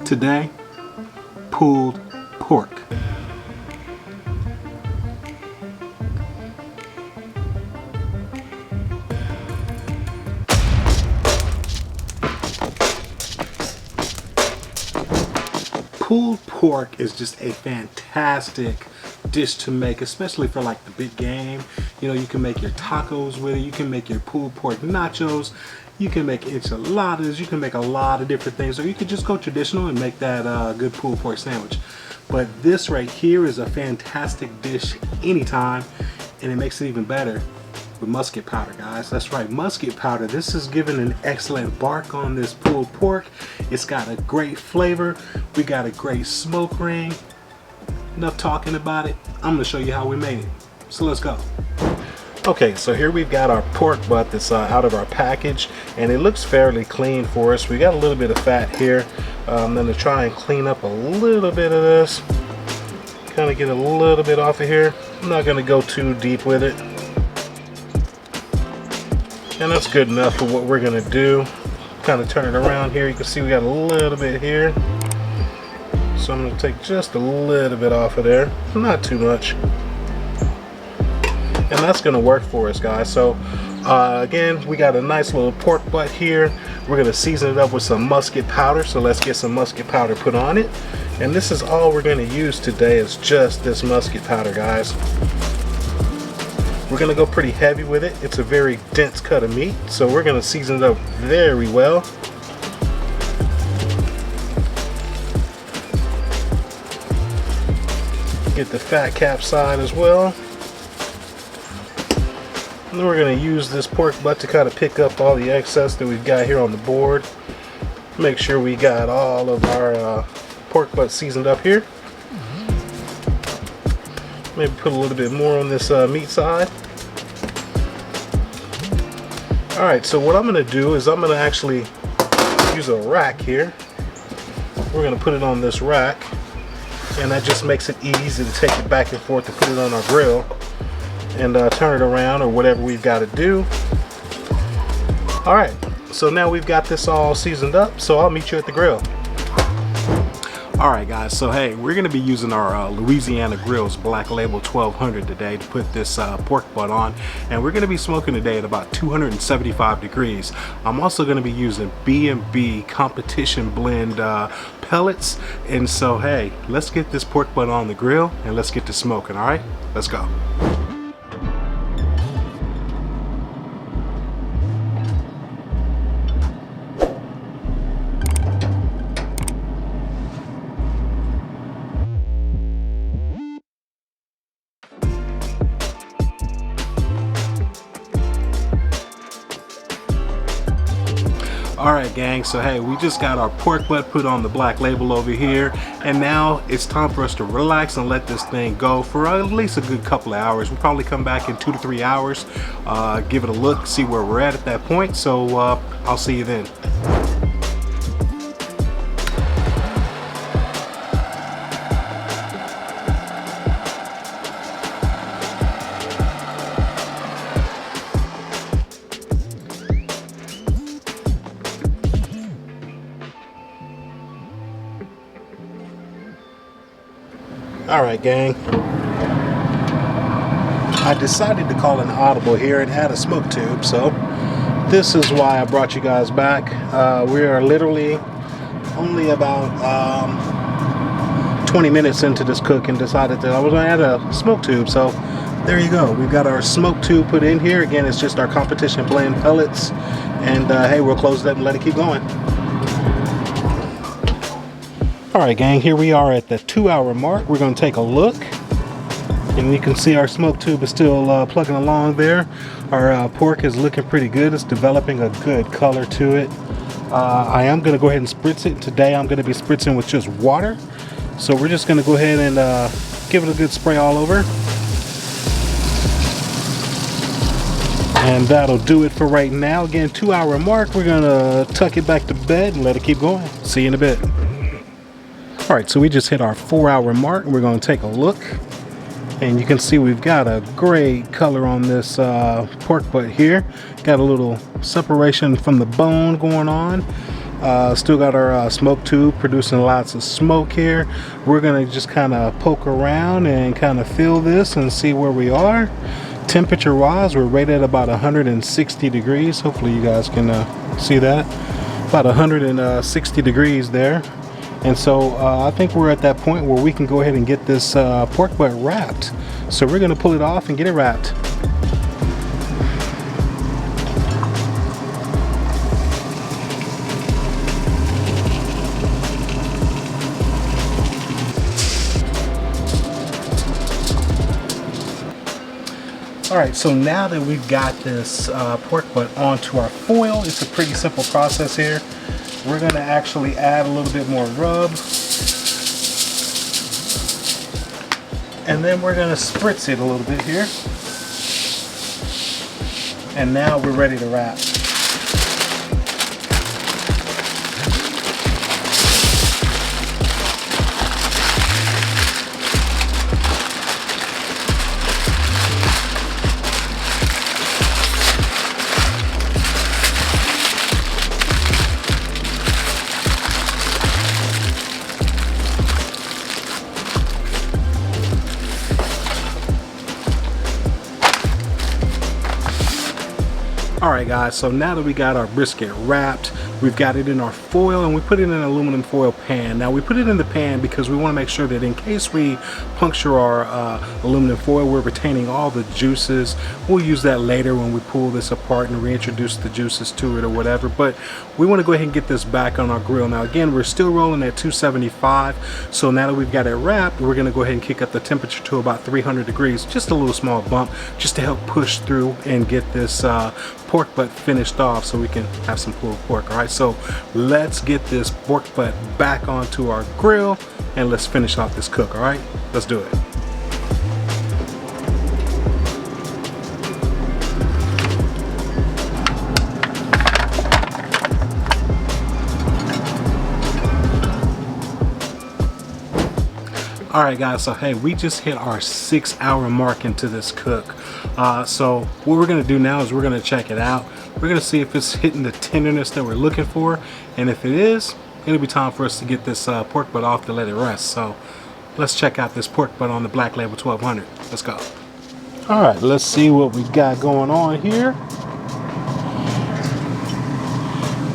Today, pulled pork. Pulled pork is just a fantastic dish to make, especially for like the big game. You know, you can make your tacos with it, you can make your pulled pork nachos, you can make enchiladas, you can make a lot of different things, or you could just go traditional and make that good pulled pork sandwich. But this right here is a fantastic dish anytime, and it makes it even better with musket powder, guys. That's right, musket powder. This is giving an excellent bark on this pulled pork. It's got a great flavor. We got a great smoke ring. Enough talking about it. I'm gonna show you how we made it. So let's go. Okay, so here we've got our pork butt that's out of our package, and it looks fairly clean for us. We got a little bit of fat here. I'm gonna try and clean up a little bit of this. Kind of get a little bit off of here. I'm not gonna go too deep with it. And that's good enough for what we're gonna do. Kind of turn it around here. You can see we got a little bit here. So I'm gonna take just a little bit off of there. Not too much. And that's gonna work for us, guys. So again, we got a nice little pork butt here. We're gonna season it up with some musket powder. So let's get some musket powder put on it. And this is all we're gonna use today, is just this musket powder, guys. We're gonna go pretty heavy with it. It's a very dense cut of meat, so we're gonna season it up very well. Get the fat cap side as well. And then we're gonna use this pork butt to kind of pick up all the excess that we've got here on the board. Make sure we got all of our pork butt seasoned up here. Maybe put a little bit more on this meat side. Alright, so what I'm going to do is I'm going to actually use a rack here. We're going to put it on this rack, and that just makes it easy to take it back and forth to put it on our grill and turn it around or whatever we've got to do. Alright, so now we've got this all seasoned up, so I'll meet you at the grill. Alright guys, so hey, we're going to be using our Louisiana Grills Black Label 1200 today to put this pork butt on, and we're going to be smoking today at about 275 degrees. I'm also going to be using B&B competition blend pellets, and so hey, let's get this pork butt on the grill and let's get to smoking. Alright, let's go. Alright gang, so hey, we just got our pork butt put on the Black Label over here, and now it's time for us to relax and let this thing go for at least a good couple of hours. We'll probably come back in 2 to 3 hours, give it a look, see where we're at that point, so I'll see you then. Alright gang, I decided to call an audible here and add a smoke tube, so this is why I brought you guys back. We are literally only about 20 minutes into this cook and decided that I was going to add a smoke tube, so there you go. We've got our smoke tube put in here. Again, it's just our competition blend pellets, and hey, we'll close that and let it keep going. Alright gang, here we are at the 2-hour mark. We're going to take a look, and you can see our smoke tube is still plugging along there. Our pork is looking pretty good. It's developing a good color to it. I am going to go ahead and spritz it. Today I'm going to be spritzing with just water. So we're just going to go ahead and give it a good spray all over. And that'll do it for right now. Again, 2-hour mark. We're going to tuck it back to bed and let it keep going. See you in a bit. Alright, so we just hit our 4-hour mark, and we're going to take a look, and you can see we've got a great color on this pork butt here. Got a little separation from the bone going on, Still got our smoke tube producing lots of smoke here. We're gonna just kind of poke around and kind of feel this and see where we are. Temperature wise, we're right at about 160 degrees. Hopefully you guys can see that. About 160 degrees there. And so I think we're at that point where we can go ahead and get this pork butt wrapped. So we're gonna pull it off and get it wrapped. Alright, so now that we've got this pork butt onto our foil, it's a pretty simple process here. We're going to actually add a little bit more rub. And then we're going to spritz it a little bit here. And now we're ready to wrap. Alright guys, so now that we got our brisket wrapped, we've got it in our foil and we put it in an aluminum foil pan. Now we put it in the pan because we want to make sure that in case we puncture our aluminum foil, we're retaining all the juices. We'll use that later when we pull this apart and reintroduce the juices to it or whatever, but we want to go ahead and get this back on our grill. Now again, we're still rolling at 275, so now that we've got it wrapped, we're going to go ahead and kick up the temperature to about 300 degrees, just a little small bump, just to help push through and get this pork butt finished off so we can have some pulled pork. All right, so let's get this pork butt back onto our grill and let's finish off this cook. All right, let's do it. Alright guys, so hey, we just hit our 6-hour mark into this cook. So what we're going to do now is we're going to check it out. We're going to see if it's hitting the tenderness that we're looking for, and if it is, it'll be time for us to get this pork butt off to let it rest. So let's check out this pork butt on the Black Label 1200. Let's go. Alright, let's see what we got going on here.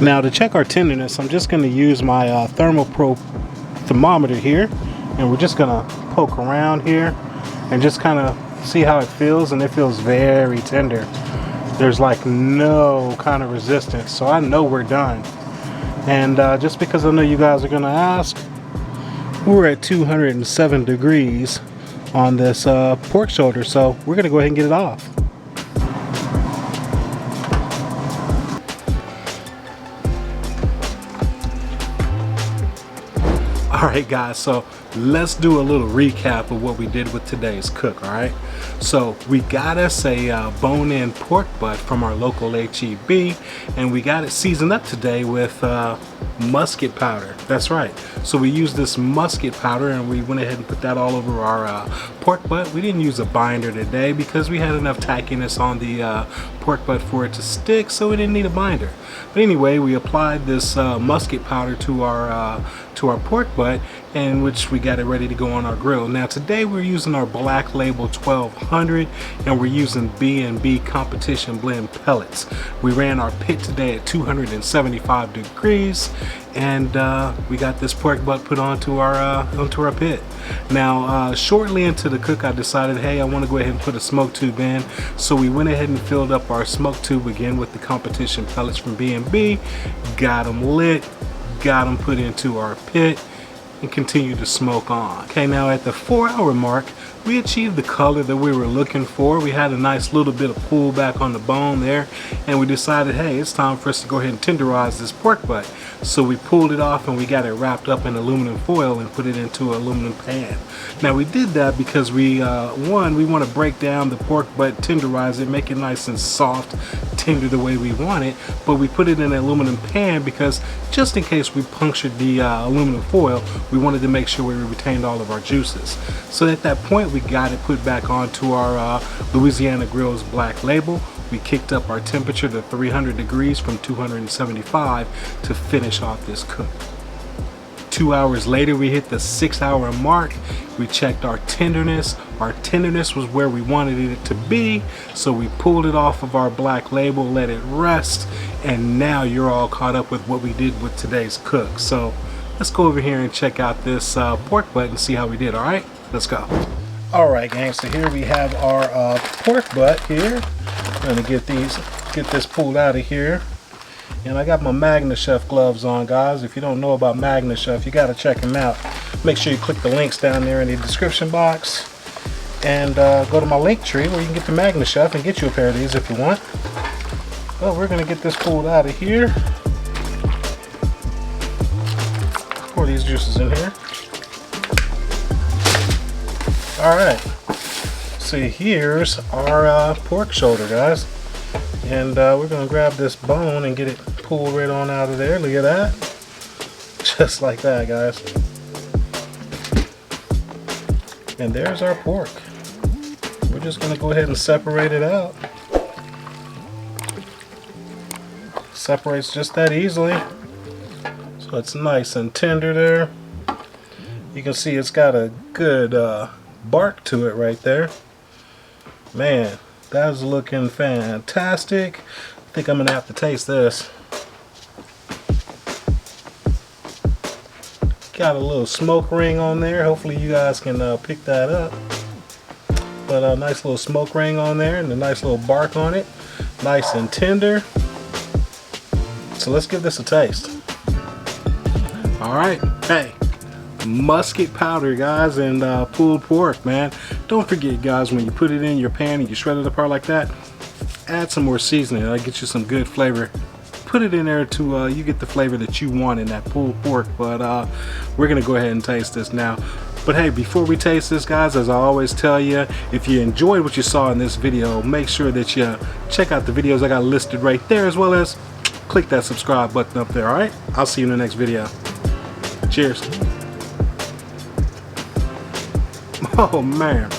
Now to check our tenderness, I'm just going to use my ThermoPro thermometer here. And we're just gonna poke around here and just kind of see how it feels, and it feels very tender. There's like no kind of resistance, so I know we're done. And just because I know you guys are gonna ask, we're at 207 degrees on this pork shoulder, so we're gonna go ahead and get it off. Alright guys, so let's do a little recap of what we did with today's cook. Alright, so we got us a bone-in pork butt from our local HEB, and we got it seasoned up today with musket powder. That's right, so we used this musket powder and we went ahead and put that all over our pork butt. We didn't use a binder today because we had enough tackiness on the pork butt for it to stick, so we didn't need a binder. But anyway, we applied this musket powder to our pork butt, in which we got it ready to go on our grill. Now today we're using our Black Label 1200 and we're using B&B competition blend pellets. We ran our pit today at 275 degrees, and we got this pork butt put onto our pit. Now shortly into the cook, I decided, hey, I want to go ahead and put a smoke tube in, so we went ahead and filled up our smoke tube again with the competition pellets from B&B, got them lit, got them put into our pit, and continue to smoke on. Okay, now at the 4-hour mark, we achieved the color that we were looking for. We had a nice little bit of pull back on the bone there, and we decided, hey, it's time for us to go ahead and tenderize this pork butt. So we pulled it off and we got it wrapped up in aluminum foil and put it into an aluminum pan. Now we did that because we want to break down the pork butt, tenderize it, make it nice and soft, tender the way we want it, but we put it in an aluminum pan because just in case we punctured the aluminum foil, we wanted to make sure we retained all of our juices. So at that point, we got it put back onto our Louisiana Grills Black Label. We kicked up our temperature to 300 degrees from 275 to finish off this cook. 2 hours later, we hit the 6-hour mark. We checked our tenderness. Our tenderness was where we wanted it to be, so we pulled it off of our Black Label, let it rest, and now you're all caught up with what we did with today's cook. So let's go over here and check out this pork butt and see how we did. All right, let's go. All right, gang, so here we have our pork butt here. I'm gonna get this pulled out of here. And I got my Magna Chef gloves on, guys. If you don't know about Magna Chef, you gotta check them out. Make sure you click the links down there in the description box and go to my link tree where you can get the Magna Chef and get you a pair of these if you want. Well, we're gonna get this pulled out of here. Pour these juices in here. All right. So here's our pork shoulder, guys. And we're gonna grab this bone and get it pulled right on out of there. Look at that. Just like that, guys. And there's our pork. We're just gonna go ahead and separate it out. Separates just that easily. So it's nice and tender there. You can see it's got a good bark to it right there. Man, that's looking fantastic. I think I'm gonna have to taste this. Got a little smoke ring on there. Hopefully you guys can pick that up. But a nice little smoke ring on there and a nice little bark on it. Nice and tender. So let's give this a taste. All right, hey. Musket powder, guys, and pulled pork, man. Don't forget, guys, when you put it in your pan and you shred it apart like that, add some more seasoning. That'll get you some good flavor. Put it in there to you get the flavor that you want in that pulled pork. But we're gonna go ahead and taste this now. But hey, before we taste this, guys, as I always tell you, if you enjoyed what you saw in this video, make sure that you check out the videos I got listed right there, as well as click that subscribe button up there. All right, I'll see you in the next video. Cheers. Oh man.